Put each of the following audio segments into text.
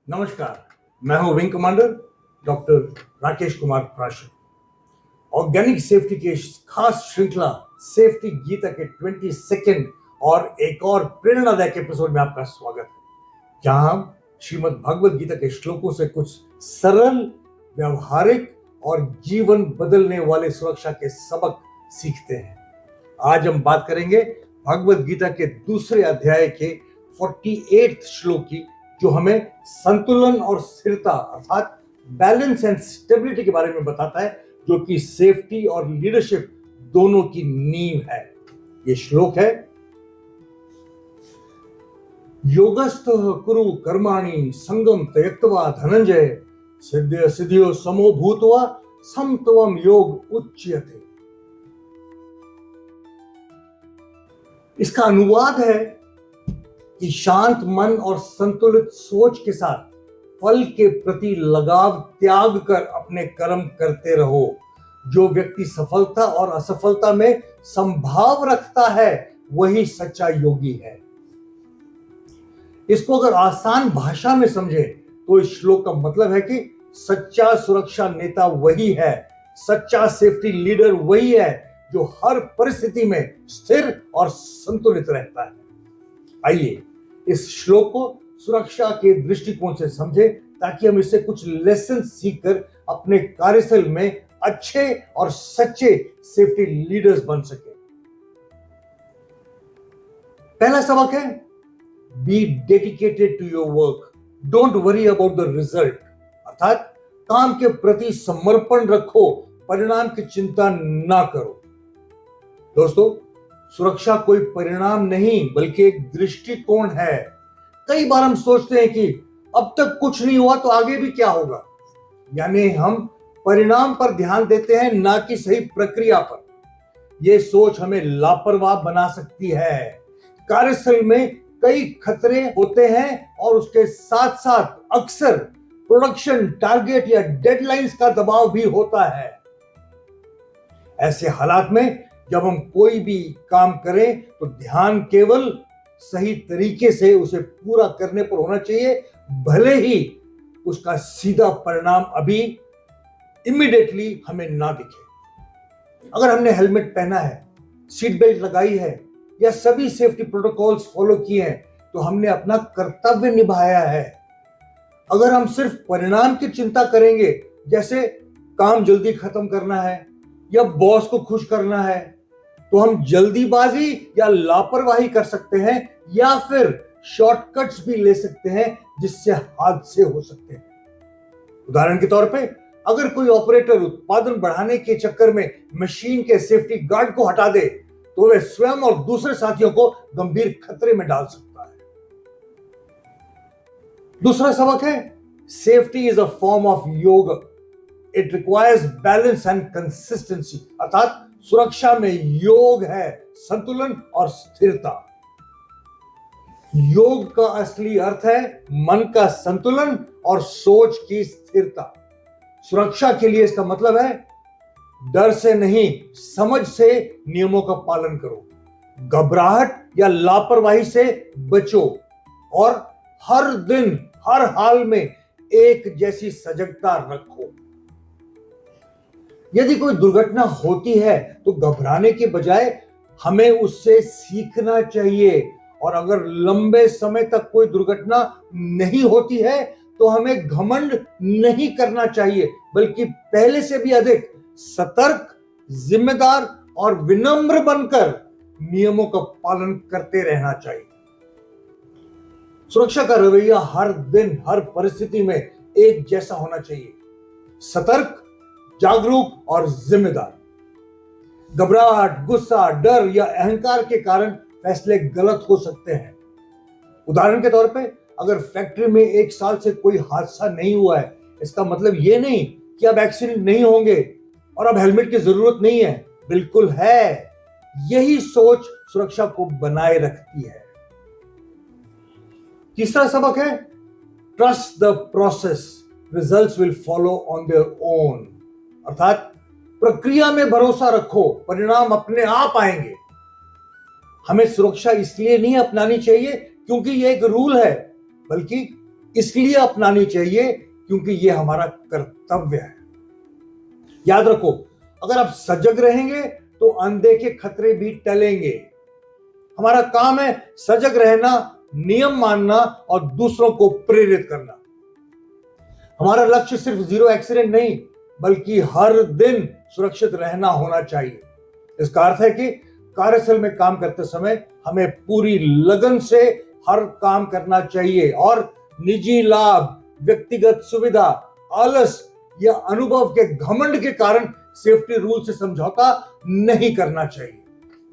नमस्कार, मैं हूं wing commander doctor Rakesh Kumar Prashar. Organic safety के खास श्रृंखला सेफ्टी गीता के 22 और एक और प्रेरणादायक एपिसोड में आपका स्वागत है, जहां हम श्रीमद् भगवद गीता के श्लोकों से कुछ सरल, व्यवहारिक और जीवन बदलने वाले सुरक्षा के सबक सीखते हैं। आज हम बात करेंगे भगवद गीता के दूसरे अध्याय के 48 श्लोक की, जो हमें संतुलन और स्थिरता अर्थात बैलेंस एंड स्टेबिलिटी के बारे में बताता है, जो कि सेफ्टी और लीडरशिप दोनों की नींव है। ये श्लोक है, योगस्थः कुरु कर्माणि संगम त्यक्त्वा धनंजय सिद्ध्य सिद्धियो समो भूत्वा समत्वम योग उच्यते। इसका अनुवाद है कि शांत मन और संतुलित सोच के साथ फल के प्रति लगाव त्याग कर अपने कर्म करते रहो। जो व्यक्ति सफलता और असफलता में संभाव रखता है वही सच्चा योगी है। इसको अगर आसान भाषा में समझे तो इस श्लोक का मतलब है कि सच्चा सुरक्षा नेता वही है, सच्चा सेफ्टी लीडर वही है जो हर परिस्थिति में स्थिर और संतुलित रहता है। आइए इस श्लोक को सुरक्षा के दृष्टिकोण से समझें, ताकि हम इससे कुछ लेसन सीखकर अपने कार्यस्थल में अच्छे और सच्चे सेफ्टी लीडर्स बन सके। पहला सबक है, be dedicated to your work, don't worry about the result. अर्थात काम के प्रति समर्पण रखो, परिणाम की चिंता ना करो। दोस्तों, सुरक्षा कोई परिणाम नहीं बल्कि एक दृष्टिकोण है। कई बार हम सोचते हैं कि अब तक कुछ नहीं हुआ तो आगे भी क्या होगा, यानी हम परिणाम पर ध्यान देते हैं, ना कि सही प्रक्रिया पर। यह सोच हमें लापरवाह बना सकती है। कार्यस्थल में कई खतरे होते हैं और उसके साथ साथ अक्सर प्रोडक्शन टारगेट या डेडलाइंस का दबाव भी होता है। ऐसे हालात में जब हम कोई भी काम करें तो ध्यान केवल सही तरीके से उसे पूरा करने पर होना चाहिए, भले ही उसका सीधा परिणाम अभी इमीडिएटली हमें ना दिखे। अगर हमने हेलमेट पहना है, सीट बेल्ट लगाई है या सभी सेफ्टी प्रोटोकॉल्स फॉलो किए हैं, तो हमने अपना कर्तव्य निभाया है। अगर हम सिर्फ परिणाम की चिंता करेंगे, जैसे काम जल्दी खत्म करना है या बॉस को खुश करना है, तो हम जल्दीबाजी या लापरवाही कर सकते हैं, या फिर शॉर्टकट्स भी ले सकते हैं जिससे हादसे हो सकते हैं। उदाहरण के तौर पे, अगर कोई ऑपरेटर उत्पादन बढ़ाने के चक्कर में मशीन के सेफ्टी गार्ड को हटा दे, तो वह स्वयं और दूसरे साथियों को गंभीर खतरे में डाल सकता है। दूसरा सबक है, safety is a form of yoga, it requires balance and consistency. अर्थात सुरक्षा में योग है संतुलन और स्थिरता। योग का असली अर्थ है मन का संतुलन और सोच की स्थिरता। सुरक्षा के लिए इसका मतलब है, डर से नहीं, समझ से नियमों का पालन करो, घबराहट या लापरवाही से बचो और हर दिन हर हाल में एक जैसी सजगता रखो। यदि कोई दुर्घटना होती है तो घबराने के बजाय हमें उससे सीखना चाहिए, और अगर लंबे समय तक कोई दुर्घटना नहीं होती है तो हमें घमंड नहीं करना चाहिए, बल्कि पहले से भी अधिक सतर्क, जिम्मेदार और विनम्र बनकर नियमों का पालन करते रहना चाहिए। सुरक्षा का रवैया हर दिन हर परिस्थिति में एक जैसा होना चाहिए, सतर्क, जागरूक और जिम्मेदार। घबराहट, गुस्सा, डर या अहंकार के कारण फैसले गलत हो सकते हैं। उदाहरण के तौर पे, अगर फैक्ट्री में 1 साल से कोई हादसा नहीं हुआ है, इसका मतलब ये नहीं कि अब एक्सीडेंट नहीं होंगे और अब हेलमेट की जरूरत नहीं है। बिल्कुल है। यही सोच सुरक्षा को बनाए रखती है। तीसरा सबक है, trust the process, results will follow on their own. अर्थात प्रक्रिया में भरोसा रखो, परिणाम अपने आप आएंगे। हमें सुरक्षा इसलिए नहीं अपनानी चाहिए क्योंकि यह एक रूल है, बल्कि इसलिए अपनानी चाहिए क्योंकि यह हमारा कर्तव्य है। याद रखो, अगर आप सजग रहेंगे तो अनदेखे खतरे भी टलेंगे। हमारा काम है सजग रहना, नियम मानना और दूसरों को प्रेरित करना। हमारा लक्ष्य सिर्फ जीरो एक्सीडेंट नहीं, बल्कि हर दिन सुरक्षित रहना होना चाहिए। इसका अर्थ है कि कार्यस्थल में काम करते समय हमें पूरी लगन से हर काम करना चाहिए और निजी लाभ, व्यक्तिगत सुविधा, आलस या अनुभव के घमंड के कारण सेफ्टी रूल से समझौता नहीं करना चाहिए।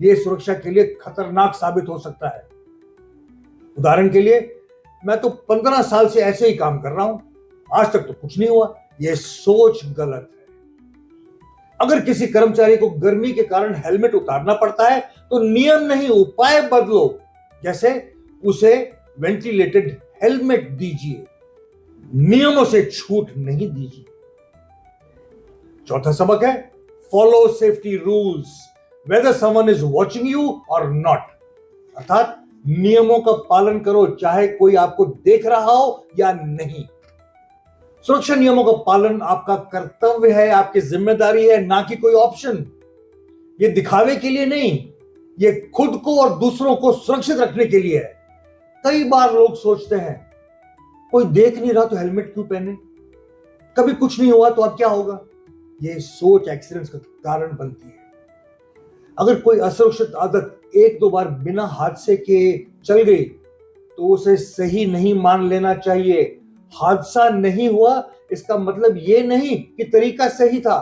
यह सुरक्षा के लिए खतरनाक साबित हो सकता है। उदाहरण के लिए, मैं तो 15 साल से ऐसे ही काम कर रहा हूं, आज तक तो कुछ नहीं हुआ। यह सोच गलत है। अगर किसी कर्मचारी को गर्मी के कारण हेलमेट उतारना पड़ता है तो नियम नहीं, उपाय बदलो। जैसे उसे वेंटिलेटेड हेलमेट दीजिए, नियमों से छूट नहीं दीजिए। चौथा सबक है follow safety rules whether someone is watching you और नॉट। अर्थात नियमों का पालन करो चाहे कोई आपको देख रहा हो या नहीं। सुरक्षा नियमों का पालन आपका कर्तव्य है, आपकी जिम्मेदारी है, ना कि कोई ऑप्शन। ये दिखावे के लिए नहीं, ये खुद को और दूसरों को सुरक्षित रखने के लिए है। कई बार लोग सोचते हैं कोई देख नहीं रहा तो हेलमेट क्यों पहने, कभी कुछ नहीं हुआ तो अब क्या होगा। ये सोच एक्सीडेंट्स का कारण बनती है। अगर कोई असुरक्षित आदत एक दो बार बिना हादसे के चल गई तो उसे सही नहीं मान लेना चाहिए। हादसा नहीं हुआ इसका मतलब यह नहीं कि तरीका सही था।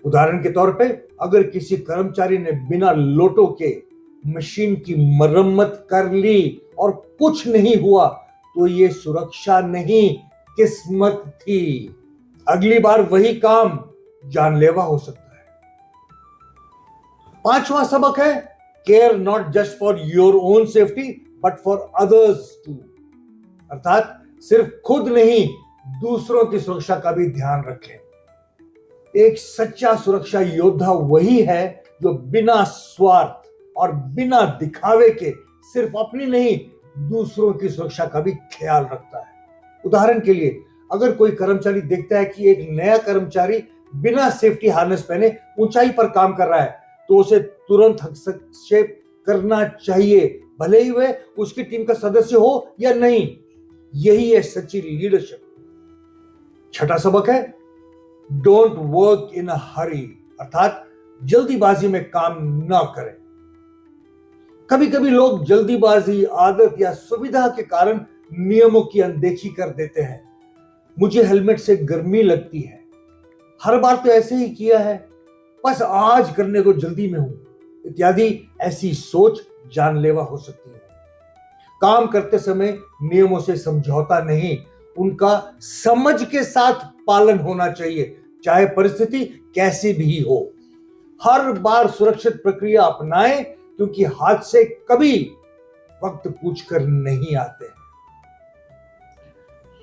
उदाहरण के तौर पे, अगर किसी कर्मचारी ने बिना लोटो के मशीन की मरम्मत कर ली और कुछ नहीं हुआ तो यह सुरक्षा नहीं, किस्मत थी। अगली बार वही काम जानलेवा हो सकता है। पांचवा सबक है care not just for your own safety but for others too. अर्थात सिर्फ खुद नहीं, दूसरों की सुरक्षा का भी ध्यान रखें। एक सच्चा सुरक्षा योद्धा वही है जो बिना स्वार्थ और बिना दिखावे के सिर्फ अपनी नहीं, दूसरों की सुरक्षा का भी ख्याल रखता है। उदाहरण के लिए, अगर कोई कर्मचारी देखता है कि एक नया कर्मचारी बिना सेफ्टी हार्नेस पहने ऊंचाई पर काम कर रहा है तो उसे तुरंत हस्तक्षेप करना चाहिए, भले ही वह उसकी टीम का सदस्य हो या नहीं। यही है सच्ची लीडरशिप। छठा सबक है डोंट वर्क इन अ हरी। अर्थात जल्दीबाजी में काम ना करें। कभी कभी लोग जल्दीबाजी, आदत या सुविधा के कारण नियमों की अनदेखी कर देते हैं। मुझे हेलमेट से गर्मी लगती है, हर बार तो ऐसे ही किया है, बस आज करने को जल्दी में हूं, इत्यादि ऐसी सोच जानलेवा हो सकती है। काम करते समय नियमों से समझौता नहीं, उनका समझ के साथ पालन होना चाहिए, चाहे परिस्थिति कैसी भी हो। हर बार सुरक्षित प्रक्रिया अपनाएं क्योंकि हादसे कभी वक्त पूछकर नहीं आते।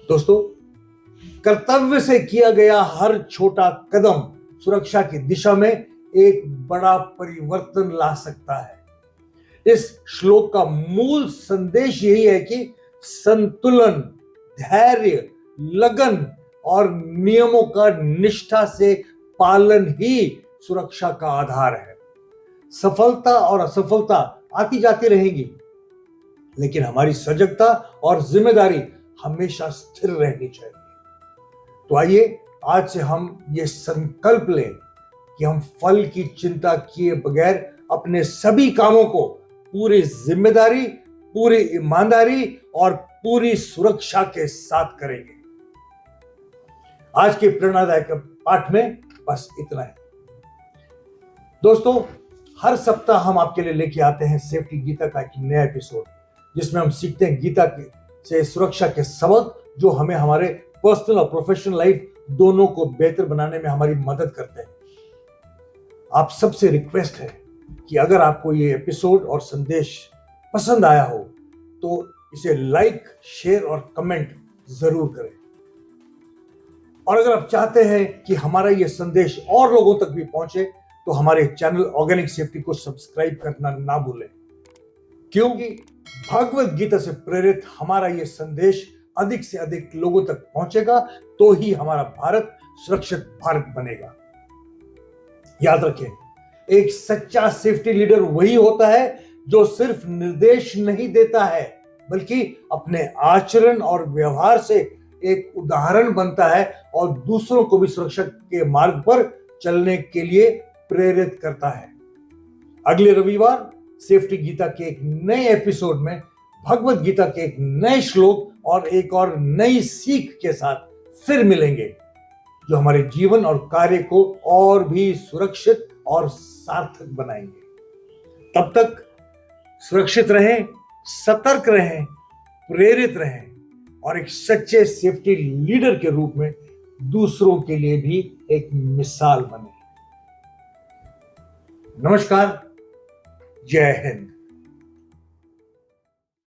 दोस्तों, कर्तव्य से किया गया हर छोटा कदम सुरक्षा की दिशा में एक बड़ा परिवर्तन ला सकता है। इस श्लोक का मूल संदेश यही है कि संतुलन, धैर्य, लगन और नियमों का निष्ठा से पालन ही सुरक्षा का आधार है। सफलता और असफलता आती जाती रहेंगी, लेकिन हमारी सजगता और जिम्मेदारी हमेशा स्थिर रहनी चाहिए। तो आइए आज से हम ये संकल्प लें कि हम फल की चिंता किए बगैर अपने सभी कामों को पूरी जिम्मेदारी, पूरी ईमानदारी और पूरी सुरक्षा के साथ करेंगे। आज के प्रेरणादायक पाठ में बस इतना है। दोस्तों, हर सप्ताह हम आपके लिए लेके आते हैं सेफ्टी गीता का एक नया एपिसोड, जिसमें हम सीखते हैं गीता से सुरक्षा के सबक जो हमें हमारे पर्सनल और प्रोफेशनल लाइफ दोनों को बेहतर बनाने में हमारी मदद करते हैं। आप सबसे रिक्वेस्ट है कि अगर आपको ये एपिसोड और संदेश पसंद आया हो तो इसे लाइक, शेयर और कमेंट जरूर करें। और अगर आप चाहते हैं कि हमारा ये संदेश और लोगों तक भी पहुंचे तो हमारे चैनल ऑर्गेनिक सेफ्टी को सब्सक्राइब करना ना भूलें, क्योंकि भगवत गीता से प्रेरित हमारा ये संदेश अधिक से अधिक लोगों तक पहुंचेगा तो ही हमारा भारत सुरक्षित भारत बनेगा। याद रखें, एक सच्चा सेफ्टी लीडर वही होता है जो सिर्फ निर्देश नहीं देता है, बल्कि अपने आचरण और व्यवहार से एक उदाहरण बनता है और दूसरों को भी सुरक्षा के मार्ग पर चलने के लिए प्रेरित करता है। अगले रविवार सेफ्टी गीता के एक नए एपिसोड में भगवत गीता के एक नए श्लोक और एक और नई सीख के साथ फिर मिलेंगे, जो हमारे जीवन और कार्य को और भी सुरक्षित और सार्थक बनाएंगे। तब तक सुरक्षित रहें, सतर्क रहें, प्रेरित रहें और एक सच्चे सेफ्टी लीडर के रूप में दूसरों के लिए भी एक मिसाल बने। नमस्कार, जय हिंद।